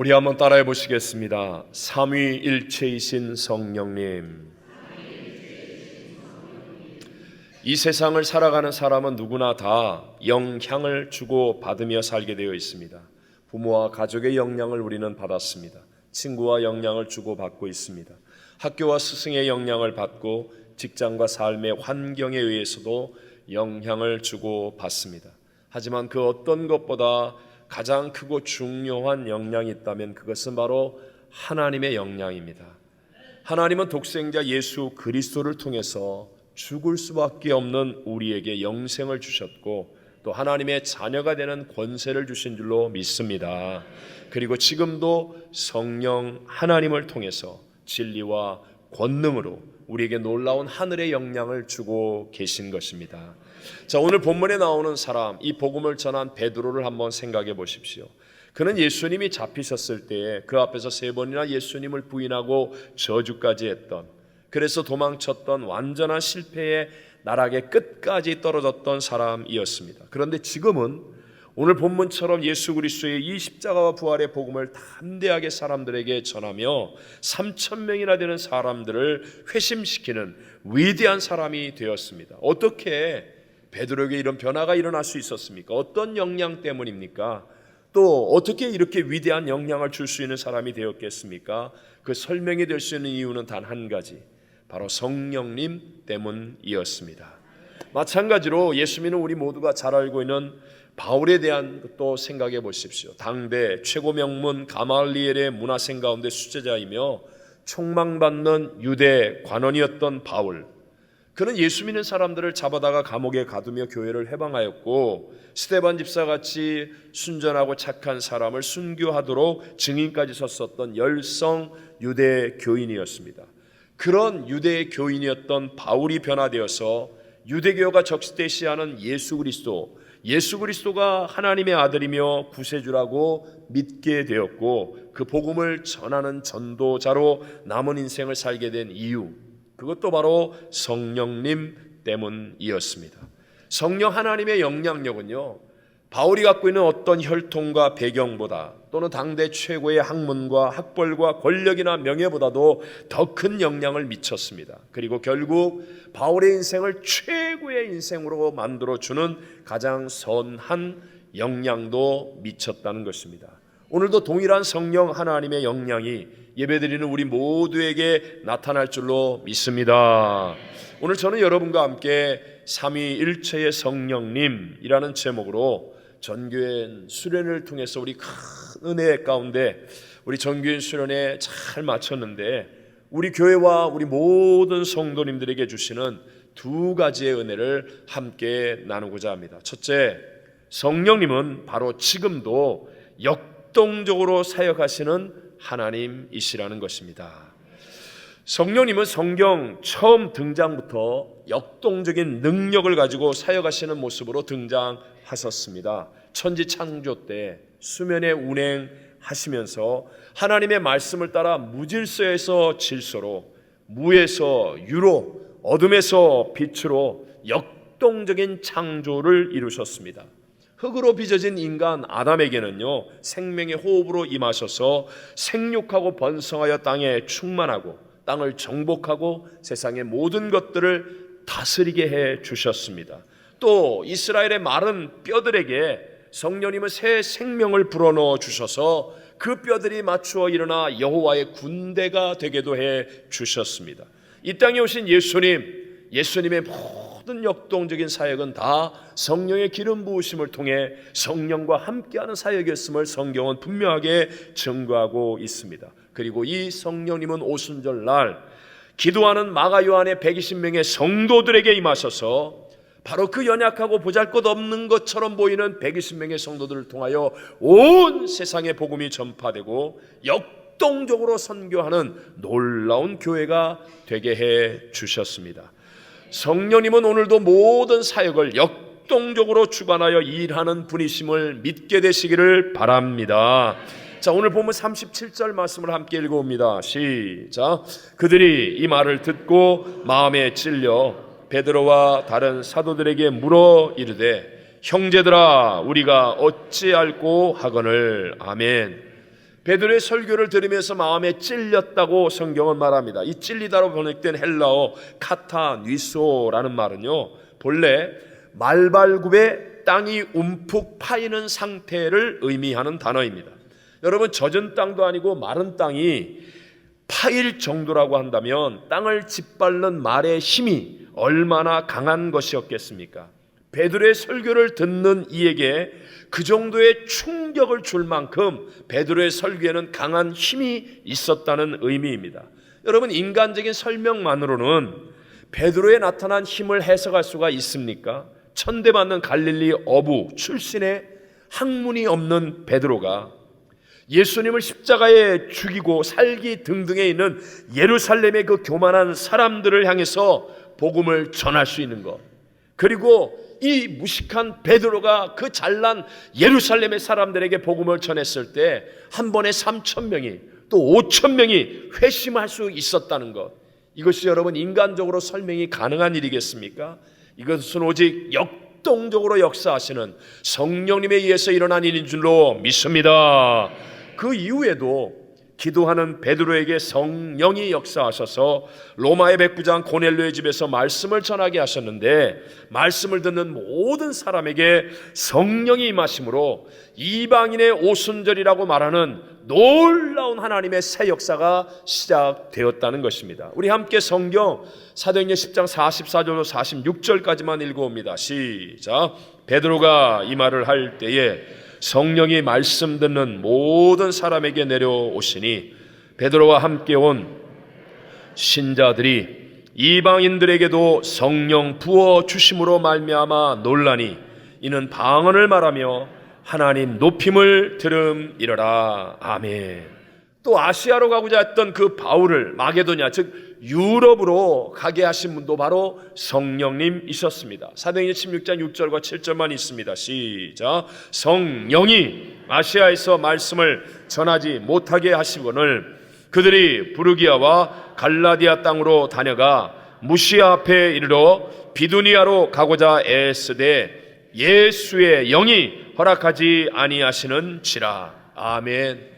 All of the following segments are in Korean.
우리 한번 따라해 보시겠습니다. 삼위일체이신 성령님. 이 세상을 살아가는 사람은 누구나 다 영향을 주고 받으며 살게 되어 있습니다. 부모와 가족의 영향을 우리는 받았습니다. 친구와 영향을 주고 받고 있습니다. 학교와 스승의 영향을 받고 직장과 삶의 환경에 의해서도 영향을 주고 받습니다. 하지만 그 어떤 것보다 가장 크고 중요한 영향이 있다면 그것은 바로 하나님의 영향입니다. 하나님은 독생자 예수 그리스도를 통해서 죽을 수밖에 없는 우리에게 영생을 주셨고 또 하나님의 자녀가 되는 권세를 주신 줄로 믿습니다. 그리고 지금도 성령 하나님을 통해서 진리와 권능으로 우리에게 놀라운 하늘의 영향을 주고 계신 것입니다. 자, 오늘 본문에 나오는 사람, 이 복음을 전한 베드로를 한번 생각해 보십시오. 그는 예수님이 잡히셨을 때에 그 앞에서 3번이나 예수님을 부인하고 저주까지 했던, 그래서 도망쳤던 완전한 실패의 나락의 끝까지 떨어졌던 사람이었습니다. 그런데 지금은 오늘 본문처럼 예수 그리스도의 이 십자가와 부활의 복음을 담대하게 사람들에게 전하며 3,000명이나 되는 사람들을 회심시키는 위대한 사람이 되었습니다. 어떻게 베드로에게 이런 변화가 일어날 수 있었습니까? 어떤 영향 때문입니까? 또 어떻게 이렇게 위대한 영향을 줄 수 있는 사람이 되었겠습니까? 그 설명이 될 수 있는 이유는 단 한 가지, 바로 성령님 때문이었습니다. 마찬가지로 예수 믿는 우리 모두가 잘 알고 있는 바울에 대한 것도 생각해 보십시오. 당대 최고 명문 가말리엘의 문화생 가운데 수제자이며 총망받는 유대 관원이었던 바울, 그는 예수 믿는 사람들을 잡아다가 감옥에 가두며 교회를 해방하였고 스데반 집사같이 순전하고 착한 사람을 순교하도록 증인까지 섰었던 열성 유대 교인이었습니다. 그런 유대 교인이었던 바울이 변화되어서 유대교가 적시대시하는 예수 그리스도가 하나님의 아들이며 구세주라고 믿게 되었고 그 복음을 전하는 전도자로 남은 인생을 살게 된 이유, 그것도 바로 성령님 때문이었습니다. 성령 하나님의 영향력은요, 바울이 갖고 있는 어떤 혈통과 배경보다 또는 당대 최고의 학문과 학벌과 권력이나 명예보다도 더 큰 영향을 미쳤습니다. 그리고 결국 바울의 인생을 최고의 인생으로 만들어주는 가장 선한 영향도 미쳤다는 것입니다. 오늘도 동일한 성령 하나님의 영향이 예배드리는 우리 모두에게 나타날 줄로 믿습니다. 오늘 저는 여러분과 함께 삼위일체의 성령님이라는 제목으로 전교회 수련을 통해서 우리 큰 은혜 가운데 우리 전교회 수련에 잘 마쳤는데 우리 교회와 우리 모든 성도님들에게 주시는 2가지의 은혜를 함께 나누고자 합니다. 첫째, 성령님은 바로 지금도 역동적으로 사역하시는 하나님이시라는 것입니다. 성령님은 성경 처음 등장부터 역동적인 능력을 가지고 사역하시는 모습으로 등장하셨습니다. 천지 창조 때 수면에 운행하시면서 하나님의 말씀을 따라 무질서에서 질서로, 무에서 유로, 어둠에서 빛으로 역동적인 창조를 이루셨습니다. 흙으로 빚어진 인간 아담에게는요, 생명의 호흡으로 임하셔서 생육하고 번성하여 땅에 충만하고 땅을 정복하고 세상의 모든 것들을 다스리게 해 주셨습니다. 또 이스라엘의 마른 뼈들에게 성령님은 새 생명을 불어넣어 주셔서 그 뼈들이 맞추어 일어나 여호와의 군대가 되게도 해 주셨습니다. 이 땅에 오신 예수님의 모든 역동적인 사역은 다 성령의 기름 부으심을 통해 성령과 함께하는 사역이었음을 성경은 분명하게 증거하고 있습니다. 그리고 이 성령님은 오순절날 기도하는 마가 요한의 120명의 성도들에게 임하셔서 바로 그 연약하고 보잘것없는 것처럼 보이는 120명의 성도들을 통하여 온 세상에 복음이 전파되고 역동적으로 선교하는 놀라운 교회가 되게 해 주셨습니다. 성령님은 오늘도 모든 사역을 역동적으로 주관하여 일하는 분이심을 믿게 되시기를 바랍니다. 자, 오늘 본문 37절 말씀을 함께 읽어봅니다. 시작. 그들이 이 말을 듣고 마음에 찔려 베드로와 다른 사도들에게 물어 이르되 형제들아 우리가 어찌할꼬 하거늘. 아멘. 베드로의 설교를 들으면서 마음에 찔렸다고 성경은 말합니다. 이 찔리다로 번역된 헬라어 카타뉘소라는 말은요, 본래 말발굽에 땅이 움푹 파이는 상태를 의미하는 단어입니다. 여러분, 젖은 땅도 아니고 마른 땅이 파일 정도라고 한다면 땅을 짓밟는 말의 힘이 얼마나 강한 것이었겠습니까? 베드로의 설교를 듣는 이에게 그 정도의 충격을 줄 만큼 베드로의 설교에는 강한 힘이 있었다는 의미입니다. 여러분, 인간적인 설명만으로는 베드로에 나타난 힘을 해석할 수가 있습니까? 천대받는 갈릴리 어부 출신의 학문이 없는 베드로가 예수님을 십자가에 죽이고 살기 등등에 있는 예루살렘의 그 교만한 사람들을 향해서 복음을 전할 수 있는 것, 그리고 이 무식한 베드로가 그 잘난 예루살렘의 사람들에게 복음을 전했을 때 한 번에 3,000명이 또 5,000명이 회심할 수 있었다는 것, 이것이 여러분 인간적으로 설명이 가능한 일이겠습니까? 이것은 오직 역동적으로 역사하시는 성령님에 의해서 일어난 일인 줄로 믿습니다. 그 이후에도 기도하는 베드로에게 성령이 역사하셔서 로마의 백부장 고넬료의 집에서 말씀을 전하게 하셨는데, 말씀을 듣는 모든 사람에게 성령이 임하심으로 이방인의 오순절이라고 말하는 놀라운 하나님의 새 역사가 시작되었다는 것입니다. 우리 함께 성경 사도행전 10장 44절로 46절까지만 읽어옵니다. 시작. 베드로가 이 말을 할 때에 성령이 말씀 듣는 모든 사람에게 내려오시니 베드로와 함께 온 신자들이 이방인들에게도 성령 부어 주심으로 말미암아 놀라니 이는 방언을 말하며 하나님 높임을 들음이러라. 아멘. 또 아시아로 가고자 했던 그 바울을 마게도냐, 즉 유럽으로 가게 하신 분도 바로 성령님이셨습니다. 사도행전 16장 6절과 7절만 있습니다. 시작. 성령이 아시아에서 말씀을 전하지 못하게 하시거늘 그들이 부르기아와 갈라디아 땅으로 다녀가 무시아 앞에 이르러 비두니아로 가고자 애쓰되 예수의 영이 허락하지 아니하시는지라. 아멘.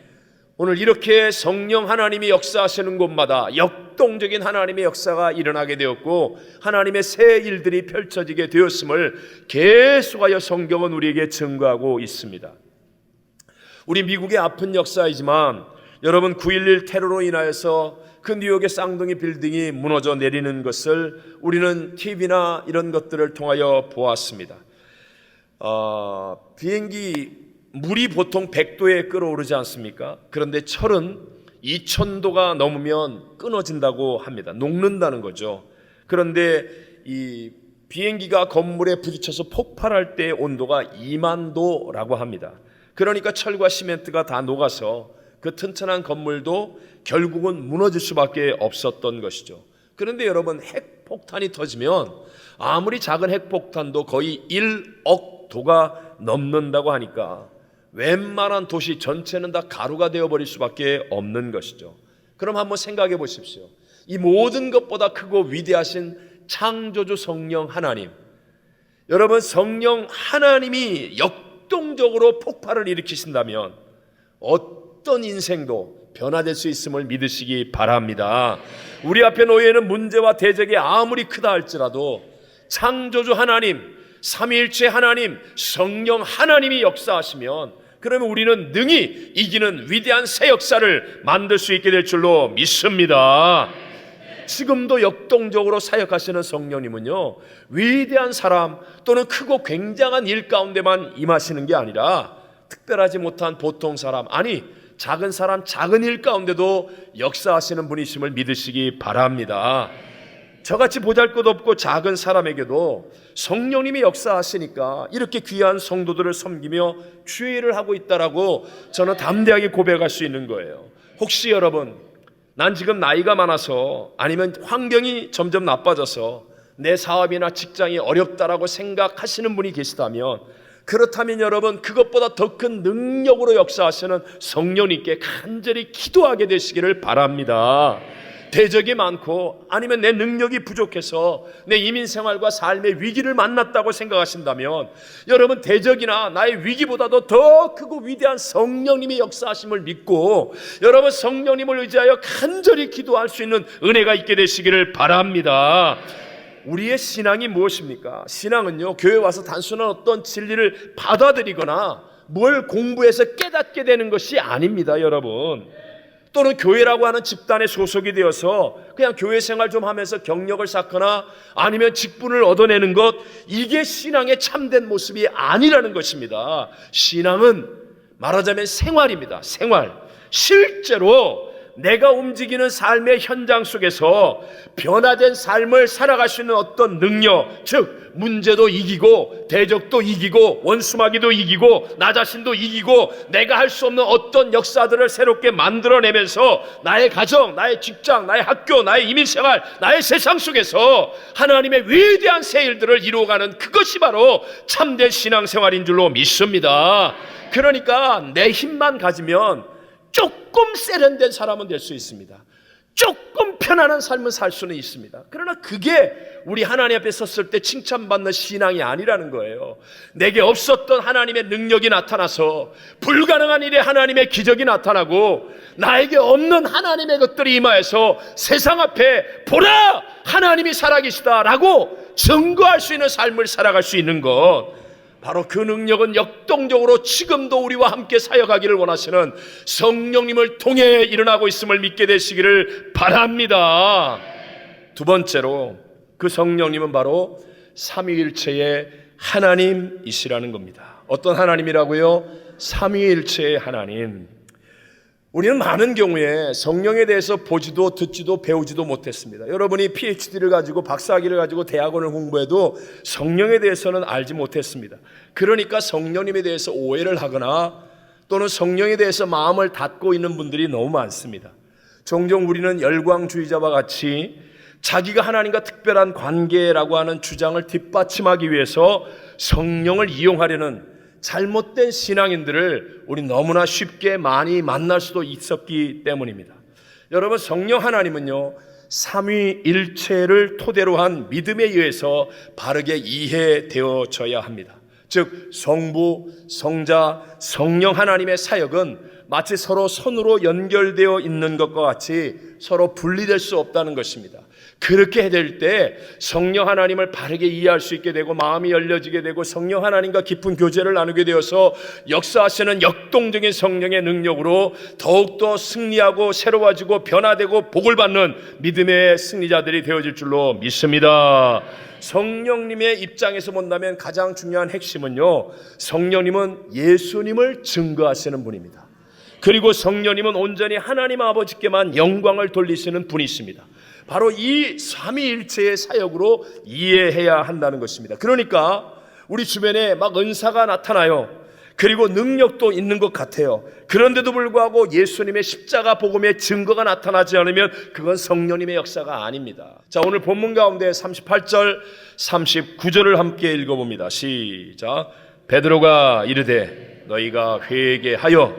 오늘 이렇게 성령 하나님이 역사하시는 곳마다 역동적인 하나님의 역사가 일어나게 되었고 하나님의 새 일들이 펼쳐지게 되었음을 계속하여 성경은 우리에게 증거하고 있습니다. 우리 미국의 아픈 역사이지만 여러분, 9.11 테러로 인하여서 그 뉴욕의 쌍둥이 빌딩이 무너져 내리는 것을 우리는 TV나 이런 것들을 통하여 보았습니다. 비행기 물이 보통 100도에 끓어오르지 않습니까? 그런데 철은 2000도가 넘으면 끊어진다고 합니다. 녹는다는 거죠. 그런데 이 비행기가 건물에 부딪혀서 폭발할 때 온도가 2만 도라고 합니다. 그러니까 철과 시멘트가 다 녹아서 그 튼튼한 건물도 결국은 무너질 수밖에 없었던 것이죠. 그런데 여러분, 핵폭탄이 터지면 아무리 작은 핵폭탄도 거의 1억 도가 넘는다고 하니까 웬만한 도시 전체는 다 가루가 되어버릴 수밖에 없는 것이죠. 그럼 한번 생각해 보십시오. 이 모든 것보다 크고 위대하신 창조주 성령 하나님, 여러분, 성령 하나님이 역동적으로 폭발을 일으키신다면 어떤 인생도 변화될 수 있음을 믿으시기 바랍니다. 우리 앞에 놓여 있는 문제와 대적이 아무리 크다 할지라도 창조주 하나님, 삼위일체 하나님, 성령 하나님이 역사하시면 그러면 우리는 능히 이기는 위대한 새 역사를 만들 수 있게 될 줄로 믿습니다. 지금도 역동적으로 사역하시는 성령님은요, 위대한 사람 또는 크고 굉장한 일 가운데만 임하시는 게 아니라 특별하지 못한 보통 사람, 아니 작은 사람, 작은 일 가운데도 역사하시는 분이심을 믿으시기 바랍니다. 저같이 보잘것없고 작은 사람에게도 성령님이 역사하시니까 이렇게 귀한 성도들을 섬기며 주의 일을 하고 있다라고 저는 담대하게 고백할 수 있는 거예요. 혹시 여러분, 난 지금 나이가 많아서 아니면 환경이 점점 나빠져서 내 사업이나 직장이 어렵다라고 생각하시는 분이 계시다면, 그렇다면 여러분, 그것보다 더 큰 능력으로 역사하시는 성령님께 간절히 기도하게 되시기를 바랍니다. 대적이 많고 아니면 내 능력이 부족해서 내 이민생활과 삶의 위기를 만났다고 생각하신다면 여러분, 대적이나 나의 위기보다도 더 크고 위대한 성령님의 역사하심을 믿고 여러분, 성령님을 의지하여 간절히 기도할 수 있는 은혜가 있게 되시기를 바랍니다. 우리의 신앙이 무엇입니까? 신앙은요, 교회 와서 단순한 어떤 진리를 받아들이거나 뭘 공부해서 깨닫게 되는 것이 아닙니다, 여러분. 또는 교회라고 하는 집단에 소속이 되어서 그냥 교회 생활 좀 하면서 경력을 쌓거나 아니면 직분을 얻어내는 것, 이게 신앙의 참된 모습이 아니라는 것입니다. 신앙은 말하자면 생활입니다. 생활. 실제로 내가 움직이는 삶의 현장 속에서 변화된 삶을 살아갈 수 있는 어떤 능력, 즉 문제도 이기고 대적도 이기고 원수마귀도 이기고 나 자신도 이기고 내가 할 수 없는 어떤 역사들을 새롭게 만들어내면서 나의 가정, 나의 직장, 나의 학교, 나의 이민생활, 나의 세상 속에서 하나님의 위대한 새 일들을 이루어가는 그것이 바로 참된 신앙생활인 줄로 믿습니다. 그러니까 내 힘만 가지면 조금 세련된 사람은 될 수 있습니다. 조금 편안한 삶을 살 수는 있습니다. 그러나 그게 우리 하나님 앞에 섰을 때 칭찬받는 신앙이 아니라는 거예요. 내게 없었던 하나님의 능력이 나타나서 불가능한 일에 하나님의 기적이 나타나고 나에게 없는 하나님의 것들이 임하여서 세상 앞에 보라! 하나님이 살아계시다라고 증거할 수 있는 삶을 살아갈 수 있는 것, 바로 그 능력은 역동적으로 지금도 우리와 함께 사역하기를 원하시는 성령님을 통해 일어나고 있음을 믿게 되시기를 바랍니다. 두 번째로 그 성령님은 바로 삼위일체의 하나님이시라는 겁니다. 어떤 하나님이라고요? 삼위일체의 하나님. 우리는 많은 경우에 성령에 대해서 보지도 듣지도 배우지도 못했습니다. 여러분이 PhD를 가지고 박사학위를 가지고 대학원을 공부해도 성령에 대해서는 알지 못했습니다. 그러니까 성령님에 대해서 오해를 하거나 또는 성령에 대해서 마음을 닫고 있는 분들이 너무 많습니다. 종종 우리는 열광주의자와 같이 자기가 하나님과 특별한 관계라고 하는 주장을 뒷받침하기 위해서 성령을 이용하려는 잘못된 신앙인들을 우리 너무나 쉽게 많이 만날 수도 있었기 때문입니다. 여러분, 성령 하나님은요, 삼위일체를 토대로 한 믿음에 의해서 바르게 이해되어져야 합니다. 즉 성부, 성자, 성령 하나님의 사역은 마치 서로 선으로 연결되어 있는 것과 같이 서로 분리될 수 없다는 것입니다. 그렇게 될 때 성령 하나님을 바르게 이해할 수 있게 되고 마음이 열려지게 되고 성령 하나님과 깊은 교제를 나누게 되어서 역사하시는 역동적인 성령의 능력으로 더욱더 승리하고 새로워지고 변화되고 복을 받는 믿음의 승리자들이 되어질 줄로 믿습니다. 성령님의 입장에서 본다면 가장 중요한 핵심은요, 성령님은 예수님을 증거하시는 분입니다. 그리고 성령님은 온전히 하나님 아버지께만 영광을 돌리시는 분이십니다. 바로 이 삼위일체의 사역으로 이해해야 한다는 것입니다. 그러니까 우리 주변에 막 은사가 나타나요. 그리고 능력도 있는 것 같아요. 그런데도 불구하고 예수님의 십자가 복음의 증거가 나타나지 않으면 그건 성령님의 역사가 아닙니다. 자, 오늘 본문 가운데 38절 39절을 함께 읽어봅니다. 시작. 베드로가 이르되 너희가 회개하여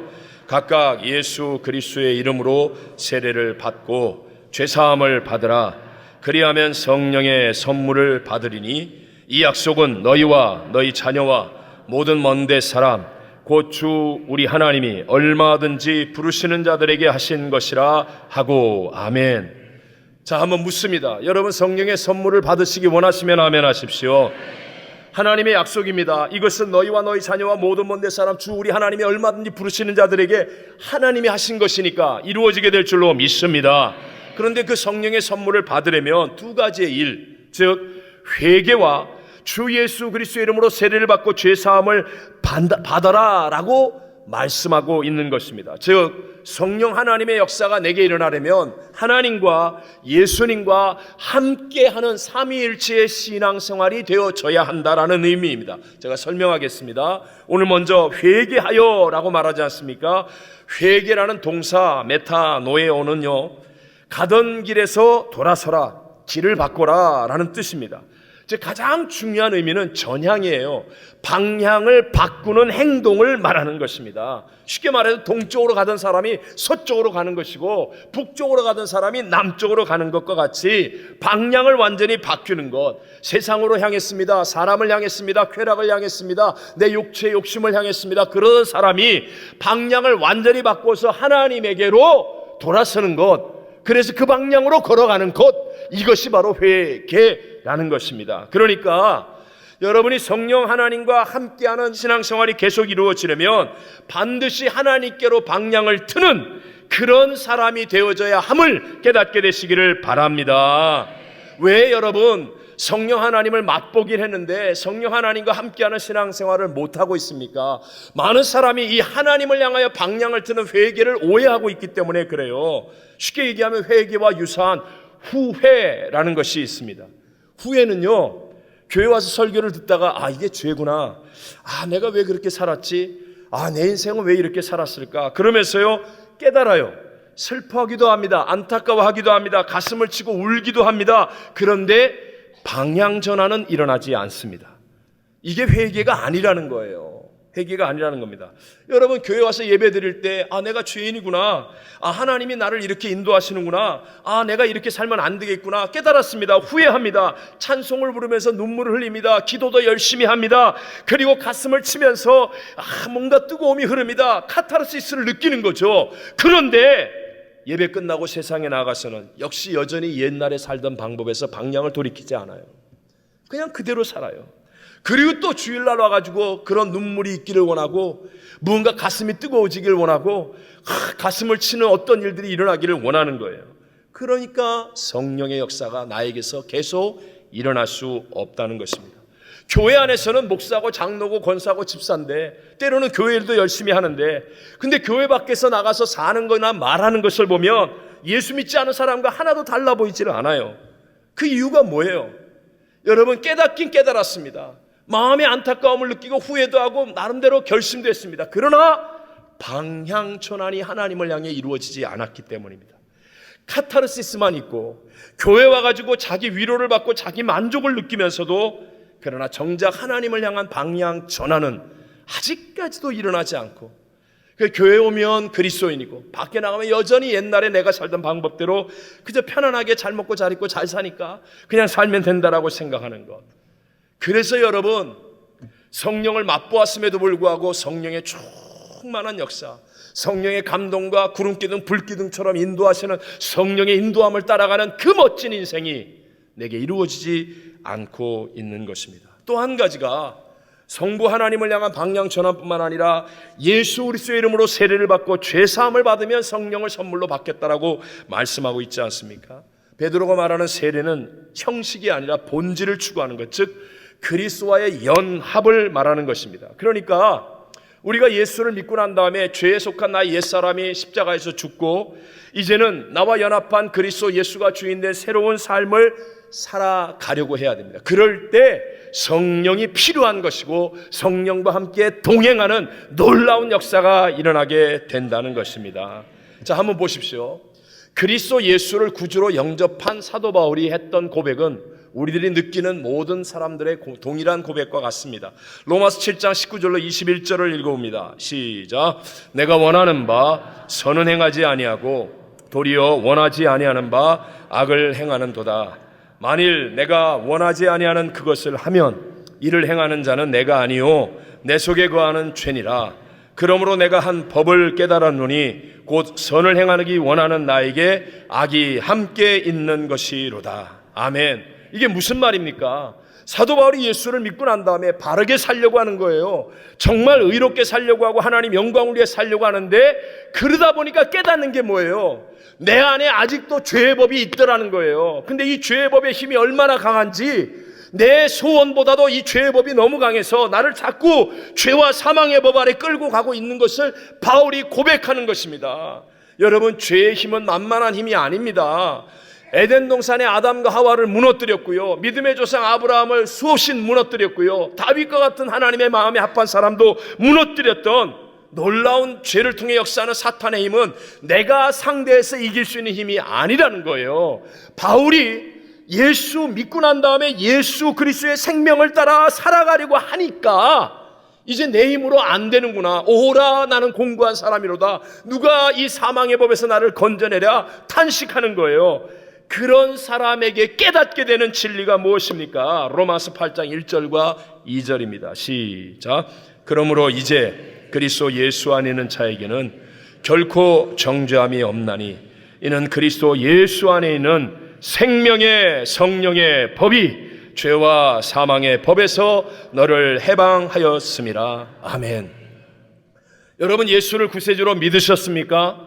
각각 예수 그리스도의 이름으로 세례를 받고 죄사함을 받으라. 그리하면 성령의 선물을 받으리니 이 약속은 너희와 너희 자녀와 모든 먼데 사람 곧 주 우리 하나님이 얼마든지 부르시는 자들에게 하신 것이라 하고 아멘. 자, 한번 묻습니다. 여러분, 성령의 선물을 받으시기 원하시면 아멘 하십시오. 하나님의 약속입니다. 이것은 너희와 너희 자녀와 모든 먼데 사람 주 우리 하나님이 얼마든지 부르시는 자들에게 하나님이 하신 것이니까 이루어지게 될 줄로 믿습니다. 그런데 그 성령의 선물을 받으려면 두 가지의 일, 즉 회개와 주 예수 그리스도의 이름으로 세례를 받고 죄사함을 받아라 라고 말씀하고 있는 것입니다. 즉 성령 하나님의 역사가 내게 일어나려면 하나님과 예수님과 함께하는 삼위일체의 신앙생활이 되어져야 한다라는 의미입니다. 제가 설명하겠습니다. 오늘 먼저 회개하여 라고 말하지 않습니까? 회개라는 동사 메타노에오는요, 가던 길에서 돌아서라, 길을 바꿔라 라는 뜻입니다. 즉 가장 중요한 의미는 전향이에요. 방향을 바꾸는 행동을 말하는 것입니다. 쉽게 말해서 동쪽으로 가던 사람이 서쪽으로 가는 것이고 북쪽으로 가던 사람이 남쪽으로 가는 것과 같이 방향을 완전히 바꾸는 것. 세상으로 향했습니다. 사람을 향했습니다. 쾌락을 향했습니다. 내 육체의 욕심을 향했습니다. 그러던 사람이 방향을 완전히 바꿔서 하나님에게로 돌아서는 것. 그래서 그 방향으로 걸어가는 것. 이것이 바로 회개라는 것입니다. 그러니까 여러분이 성령 하나님과 함께하는 신앙생활이 계속 이루어지려면 반드시 하나님께로 방향을 트는 그런 사람이 되어져야 함을 깨닫게 되시기를 바랍니다. 왜 여러분 성령 하나님을 맛보긴 했는데 성령 하나님과 함께하는 신앙생활을 못하고 있습니까? 많은 사람이 이 하나님을 향하여 방향을 트는 회개를 오해하고 있기 때문에 그래요. 쉽게 얘기하면 회개와 유사한 후회라는 것이 있습니다. 후회는요, 교회 와서 설교를 듣다가 이게 죄구나, 내가 왜 그렇게 살았지, 내 인생은 왜 이렇게 살았을까, 그러면서요 깨달아요. 슬퍼하기도 합니다. 안타까워하기도 합니다. 가슴을 치고 울기도 합니다. 그런데 방향 전환은 일어나지 않습니다. 이게 회개가 아니라는 거예요. 회개가 아니라는 겁니다. 여러분 교회 와서 예배 드릴 때 내가 죄인이구나, 하나님이 나를 이렇게 인도하시는구나, 내가 이렇게 살면 안 되겠구나 깨달았습니다. 후회합니다. 찬송을 부르면서 눈물을 흘립니다. 기도도 열심히 합니다. 그리고 가슴을 치면서 뭔가 뜨거움이 흐릅니다. 카타르시스를 느끼는 거죠. 그런데 예배 끝나고 세상에 나가서는 역시 여전히 옛날에 살던 방법에서 방향을 돌이키지 않아요. 그냥 그대로 살아요. 그리고 또 주일날 와가지고 그런 눈물이 있기를 원하고 무언가 가슴이 뜨거워지길 원하고 가슴을 치는 어떤 일들이 일어나기를 원하는 거예요. 그러니까 성령의 역사가 나에게서 계속 일어날 수 없다는 것입니다. 교회 안에서는 목사고 장로고 권사고 집사인데 때로는 교회 일도 열심히 하는데, 근데 교회 밖에서 나가서 사는 거나 말하는 것을 보면 예수 믿지 않은 사람과 하나도 달라 보이지를 않아요. 그 이유가 뭐예요? 여러분 깨닫긴 깨달았습니다. 마음의 안타까움을 느끼고 후회도 하고 나름대로 결심도 했습니다. 그러나 방향 전환이 하나님을 향해 이루어지지 않았기 때문입니다. 카타르시스만 있고 교회 와가지고 자기 위로를 받고 자기 만족을 느끼면서도 그러나 정작 하나님을 향한 방향 전환은 아직까지도 일어나지 않고, 교회 오면 그리스도인이고 밖에 나가면 여전히 옛날에 내가 살던 방법대로 그저 편안하게 잘 먹고 잘 입고 잘 사니까 그냥 살면 된다라고 생각하는 것. 그래서 여러분 성령을 맛보았음에도 불구하고 성령의 충만한 역사, 성령의 감동과 구름기둥 불기둥처럼 인도하시는 성령의 인도함을 따라가는 그 멋진 인생이 내게 이루어지지 않고 있는 것입니다. 또 한 가지가 성부 하나님을 향한 방향 전환뿐만 아니라 예수 그리스도의 이름으로 세례를 받고 죄사함을 받으면 성령을 선물로 받겠다라고 말씀하고 있지 않습니까? 베드로가 말하는 세례는 형식이 아니라 본질을 추구하는 것, 즉 그리스도와의 연합을 말하는 것입니다. 그러니까 우리가 예수를 믿고 난 다음에 죄에 속한 나의 옛사람이 십자가에서 죽고 이제는 나와 연합한 그리스도 예수가 주인된 새로운 삶을 살아가려고 해야 됩니다. 그럴 때 성령이 필요한 것이고 성령과 함께 동행하는 놀라운 역사가 일어나게 된다는 것입니다. 자, 한번 보십시오. 그리스도 예수를 구주로 영접한 사도 바울이 했던 고백은 우리들이 느끼는 모든 사람들의 동일한 고백과 같습니다. 로마서 7장 19절로 21절을 읽어봅니다. 시작. 내가 원하는 바 선은 행하지 아니하고 도리어 원하지 아니하는 바 악을 행하는도다. 만일 내가 원하지 아니하는 그것을 하면 이를 행하는 자는 내가 아니요 내 속에 거하는 죄니라. 그러므로 내가 한 법을 깨달았노니 곧 선을 행하기 원하는 나에게 악이 함께 있는 것이로다. 아멘. 이게 무슨 말입니까? 사도 바울이 예수를 믿고 난 다음에 바르게 살려고 하는 거예요. 정말 의롭게 살려고 하고 하나님 영광을 위해 살려고 하는데 그러다 보니까 깨닫는 게 뭐예요? 내 안에 아직도 죄의 법이 있더라는 거예요. 근데 이 죄의 법의 힘이 얼마나 강한지, 내 소원보다도 이 죄의 법이 너무 강해서 나를 자꾸 죄와 사망의 법 아래 끌고 가고 있는 것을 바울이 고백하는 것입니다. 여러분, 죄의 힘은 만만한 힘이 아닙니다. 에덴 동산의 아담과 하와를 무너뜨렸고요, 믿음의 조상 아브라함을 수없이 무너뜨렸고요, 다윗과 같은 하나님의 마음에 합한 사람도 무너뜨렸던 놀라운 죄를 통해 역사하는 사탄의 힘은 내가 상대해서 이길 수 있는 힘이 아니라는 거예요. 바울이 예수 믿고 난 다음에 예수 그리스도의 생명을 따라 살아가려고 하니까 이제 내 힘으로 안 되는구나. 오호라 나는 공고한 사람이로다. 누가 이 사망의 법에서 나를 건져내랴 탄식하는 거예요. 그런 사람에게 깨닫게 되는 진리가 무엇입니까? 로마서 8장 1절과 2절입니다. 시작. 그러므로 이제 그리스도 예수 안에 있는 자에게는 결코 정죄함이 없나니 이는 그리스도 예수 안에 있는 생명의 성령의 법이 죄와 사망의 법에서 너를 해방하였음이라. 아멘. 여러분 예수를 구세주로 믿으셨습니까?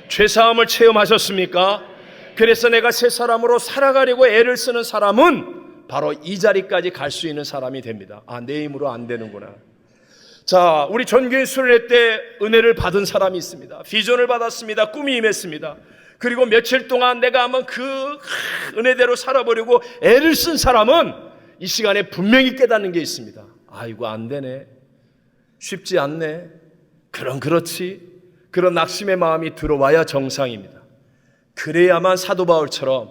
죄사함을 체험하셨습니까? 그래서 내가 새 사람으로 살아가려고 애를 쓰는 사람은 바로 이 자리까지 갈 수 있는 사람이 됩니다. 아, 내 힘으로 안 되는구나. 자, 우리 전교인 순례 때 은혜를 받은 사람이 있습니다. 비전을 받았습니다. 꿈이 임했습니다. 그리고 며칠 동안 내가 한번 그 은혜대로 살아보려고 애를 쓴 사람은 이 시간에 분명히 깨닫는 게 있습니다. 아, 이거 안 되네. 쉽지 않네. 그렇지. 그런 낙심의 마음이 들어와야 정상입니다. 그래야만 사도 바울처럼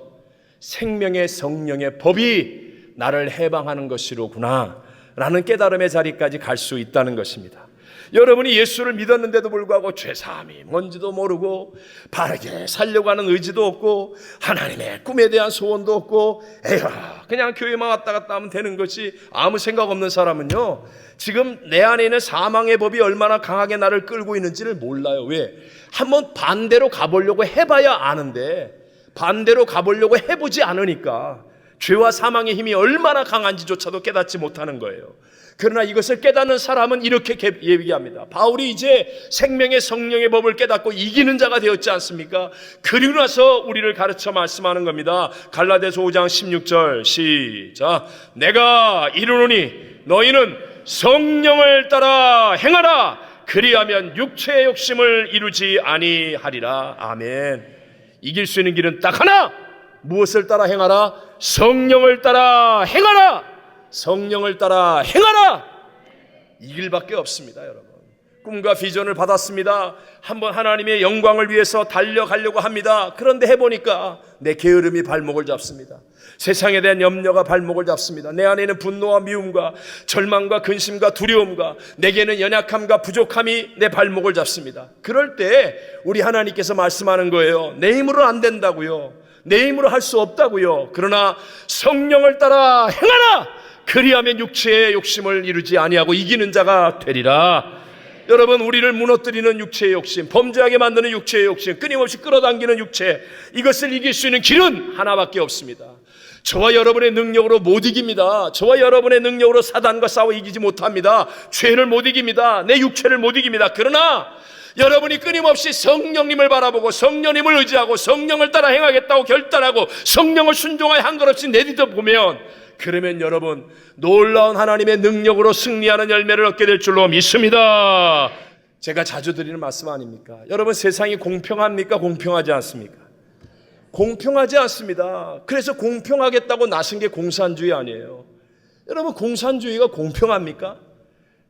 생명의 성령의 법이 나를 해방하는 것이로구나 라는 깨달음의 자리까지 갈 수 있다는 것입니다. 여러분이 예수를 믿었는데도 불구하고 죄사함이 뭔지도 모르고 바르게 살려고 하는 의지도 없고 하나님의 꿈에 대한 소원도 없고 에휴 그냥 교회만 왔다 갔다 하면 되는 것이 아무 생각 없는 사람은요, 지금 내 안에 있는 사망의 법이 얼마나 강하게 나를 끌고 있는지를 몰라요. 왜? 한번 반대로 가보려고 해봐야 아는데 반대로 가보려고 해보지 않으니까 죄와 사망의 힘이 얼마나 강한지조차도 깨닫지 못하는 거예요. 그러나 이것을 깨닫는 사람은 이렇게 얘기합니다. 바울이 이제 생명의 성령의 법을 깨닫고 이기는 자가 되었지 않습니까? 그리고 나서 우리를 가르쳐 말씀하는 겁니다. 갈라디아서 5장 16절 시작. 내가 이르노니 너희는 성령을 따라 행하라. 그리하면 육체의 욕심을 이루지 아니하리라. 아멘. 이길 수 있는 길은 딱 하나. 무엇을 따라 행하라? 성령을 따라 행하라. 성령을 따라 행하라. 이 길밖에 없습니다. 여러분 꿈과 비전을 받았습니다. 한번 하나님의 영광을 위해서 달려가려고 합니다. 그런데 해보니까 내 게으름이 발목을 잡습니다. 세상에 대한 염려가 발목을 잡습니다. 내 안에 있는 분노와 미움과 절망과 근심과 두려움과 내게는 연약함과 부족함이 내 발목을 잡습니다. 그럴 때 우리 하나님께서 말씀하는 거예요. 내 힘으로 안 된다고요. 내 힘으로 할 수 없다고요. 그러나 성령을 따라 행하라. 그리하면 육체의 욕심을 이루지 아니하고 이기는 자가 되리라. 여러분 우리를 무너뜨리는 육체의 욕심, 범죄하게 만드는 육체의 욕심, 끊임없이 끌어당기는 육체, 이것을 이길 수 있는 길은 하나밖에 없습니다. 저와 여러분의 능력으로 못 이깁니다. 저와 여러분의 능력으로 사단과 싸워 이기지 못합니다. 죄를 못 이깁니다. 내 육체를 못 이깁니다. 그러나 여러분이 끊임없이 성령님을 바라보고 성령님을 의지하고 성령을 따라 행하겠다고 결단하고 성령을 순종하여 한 것 없이 내딛어 보면, 그러면 여러분 놀라운 하나님의 능력으로 승리하는 열매를 얻게 될 줄로 믿습니다. 제가 자주 드리는 말씀 아닙니까? 여러분 세상이 공평합니까? 공평하지 않습니까? 공평하지 않습니다. 그래서 공평하겠다고 나선 게 공산주의 아니에요. 여러분 공산주의가 공평합니까?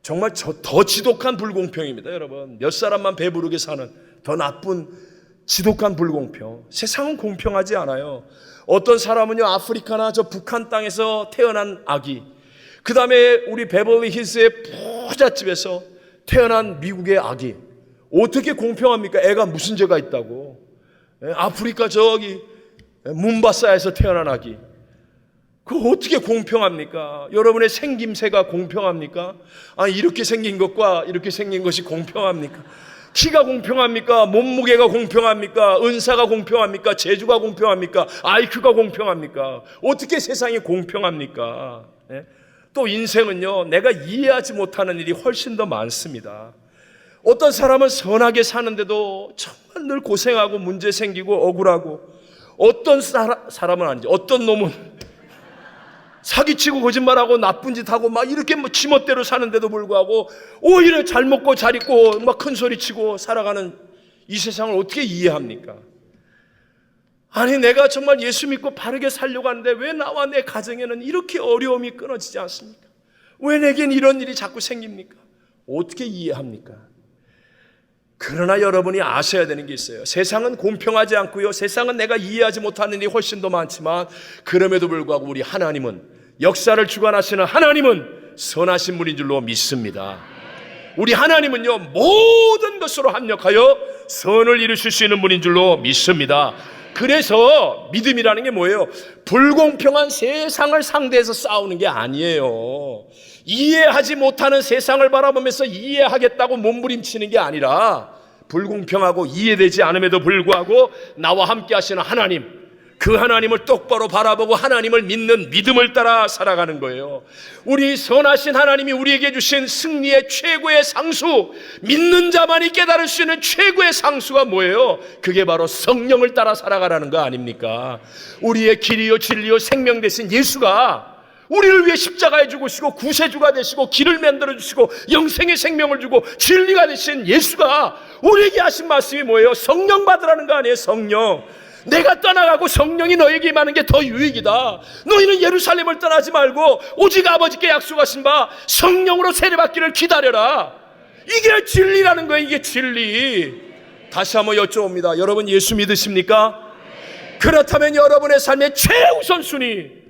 정말 더 지독한 불공평입니다. 여러분 몇 사람만 배부르게 사는 더 나쁜 지독한 불공평. 세상은 공평하지 않아요. 어떤 사람은요 아프리카나 저 북한 땅에서 태어난 아기, 그 다음에 우리 베벌리 힐스의 부잣집에서 태어난 미국의 아기, 어떻게 공평합니까? 애가 무슨 죄가 있다고. 아프리카 저기 뭄바사에서 태어난 아기, 그거 어떻게 공평합니까? 여러분의 생김새가 공평합니까? 아니 이렇게 생긴 것과 이렇게 생긴 것이 공평합니까? 키가 공평합니까? 몸무게가 공평합니까? 은사가 공평합니까? 재주가 공평합니까? IQ가 공평합니까? 어떻게 세상이 공평합니까? 또 인생은요 내가 이해하지 못하는 일이 훨씬 더 많습니다. 어떤 사람은 선하게 사는데도 정말 늘 고생하고 문제 생기고 억울하고, 어떤 사람은 아니지, 어떤 놈은 사기치고 거짓말하고 나쁜 짓하고 막 이렇게 뭐 지멋대로 사는데도 불구하고 오히려 잘 먹고 잘 입고 막 큰 소리치고 살아가는 이 세상을 어떻게 이해합니까? 아니 내가 정말 예수 믿고 바르게 살려고 하는데 왜 나와 내 가정에는 이렇게 어려움이 끊어지지 않습니까? 왜 내겐 이런 일이 자꾸 생깁니까? 어떻게 이해합니까? 그러나 여러분이 아셔야 되는 게 있어요. 세상은 공평하지 않고요, 세상은 내가 이해하지 못하는 일이 훨씬 더 많지만, 그럼에도 불구하고 우리 하나님은, 역사를 주관하시는 하나님은 선하신 분인 줄로 믿습니다. 우리 하나님은요, 모든 것으로 합력하여 선을 이루실 수 있는 분인 줄로 믿습니다. 그래서 믿음이라는 게 뭐예요? 불공평한 세상을 상대해서 싸우는 게 아니에요. 이해하지 못하는 세상을 바라보면서 이해하겠다고 몸부림치는 게 아니라, 불공평하고 이해되지 않음에도 불구하고 나와 함께 하시는 하나님, 그 하나님을 똑바로 바라보고 하나님을 믿는 믿음을 따라 살아가는 거예요. 우리 선하신 하나님이 우리에게 주신 승리의 최고의 상수, 믿는 자만이 깨달을 수 있는 최고의 상수가 뭐예요? 그게 바로 성령을 따라 살아가라는 거 아닙니까? 우리의 길이요 진리요 생명 되신 예수가 우리를 위해 십자가에 죽으시고 구세주가 되시고 길을 만들어 주시고 영생의 생명을 주고 진리가 되신 예수가 우리에게 하신 말씀이 뭐예요? 성령 받으라는 거 아니에요? 성령. 내가 떠나가고 성령이 너에게 임하는 게 더 유익이다. 너희는 예루살렘을 떠나지 말고 오직 아버지께 약속하신 바 성령으로 세례받기를 기다려라. 이게 진리라는 거예요. 이게 진리. 다시 한번 여쭤봅니다. 여러분 예수 믿으십니까? 그렇다면 여러분의 삶의 최우선순위,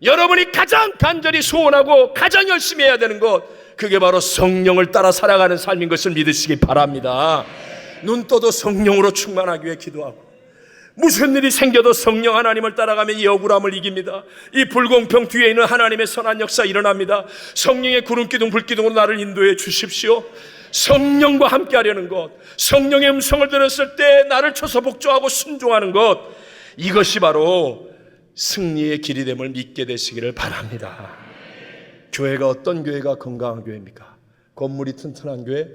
여러분이 가장 간절히 소원하고 가장 열심히 해야 되는 것, 그게 바로 성령을 따라 살아가는 삶인 것을 믿으시기 바랍니다. 눈 떠도 성령으로 충만하기 위해 기도하고, 무슨 일이 생겨도 성령 하나님을 따라가면 이 억울함을 이깁니다. 이 불공평 뒤에 있는 하나님의 선한 역사 일어납니다. 성령의 구름기둥 불기둥으로 나를 인도해 주십시오. 성령과 함께 하려는 것, 성령의 음성을 들었을 때 나를 쳐서 복종하고 순종하는 것, 이것이 바로 승리의 길이 됨을 믿게 되시기를 바랍니다. 교회가 어떤 교회가 건강한 교회입니까? 건물이 튼튼한 교회,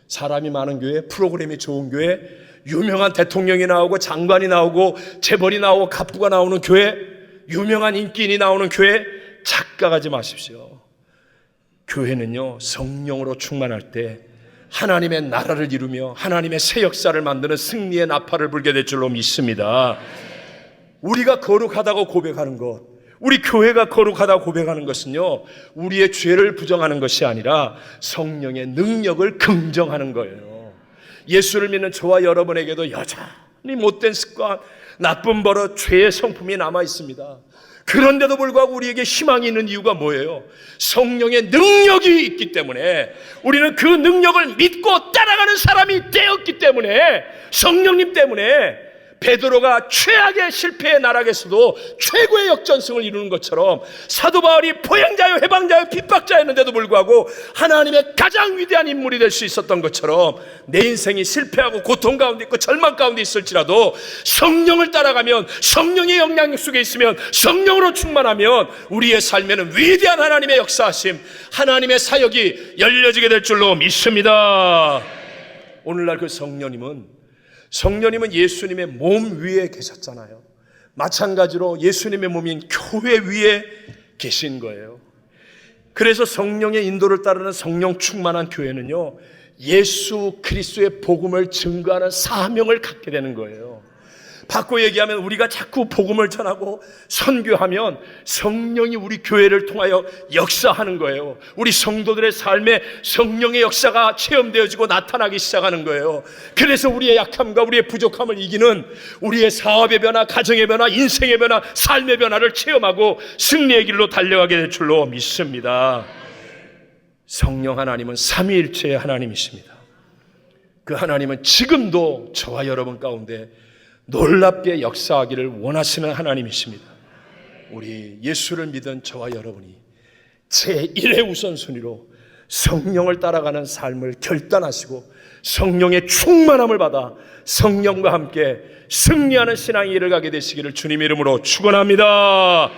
사람이 많은 교회, 프로그램이 좋은 교회, 유명한 대통령이 나오고 장관이 나오고 재벌이 나오고 갑부가 나오는 교회, 유명한 인기인이 나오는 교회, 착각하지 마십시오. 교회는요, 성령으로 충만할 때 하나님의 나라를 이루며 하나님의 새 역사를 만드는 승리의 나팔을 불게 될 줄로 믿습니다. 우리가 거룩하다고 고백하는 것, 우리 교회가 거룩하다고 고백하는 것은요, 우리의 죄를 부정하는 것이 아니라 성령의 능력을 긍정하는 거예요. 예수를 믿는 저와 여러분에게도 여전히 못된 습관, 나쁜 버릇, 죄의 성품이 남아 있습니다. 그런데도 불구하고 우리에게 희망이 있는 이유가 뭐예요? 성령의 능력이 있기 때문에, 우리는 그 능력을 믿고 따라가는 사람이 되었기 때문에, 성령님 때문에 베드로가 최악의 실패의 나락에서도 최고의 역전승을 이루는 것처럼, 사도 바울이 포행자요 해방자요 핍박자였는데도 불구하고 하나님의 가장 위대한 인물이 될 수 있었던 것처럼, 내 인생이 실패하고 고통 가운데 있고 절망 가운데 있을지라도 성령을 따라가면, 성령의 영향력 속에 있으면, 성령으로 충만하면 우리의 삶에는 위대한 하나님의 역사하심, 하나님의 사역이 열려지게 될 줄로 믿습니다. 오늘날 그 성령님은 예수님의 몸 위에 계셨잖아요. 마찬가지로 예수님의 몸인 교회 위에 계신 거예요. 그래서 성령의 인도를 따르는 성령 충만한 교회는요, 예수 그리스도의 복음을 증거하는 사명을 갖게 되는 거예요. 바꿔 얘기하면, 우리가 자꾸 복음을 전하고 선교하면 성령이 우리 교회를 통하여 역사하는 거예요. 우리 성도들의 삶에 성령의 역사가 체험되어지고 나타나기 시작하는 거예요. 그래서 우리의 약함과 우리의 부족함을 이기는, 우리의 사업의 변화, 가정의 변화, 인생의 변화, 삶의 변화를 체험하고 승리의 길로 달려가게 될 줄로 믿습니다. 성령 하나님은 삼위일체의 하나님이십니다. 그 하나님은 지금도 저와 여러분 가운데 놀랍게 역사하기를 원하시는 하나님이십니다. 우리 예수를 믿은 저와 여러분이 제1의 우선순위로 성령을 따라가는 삶을 결단하시고 성령의 충만함을 받아 성령과 함께 승리하는 신앙이 이르가게 되시기를 주님 이름으로 축원합니다.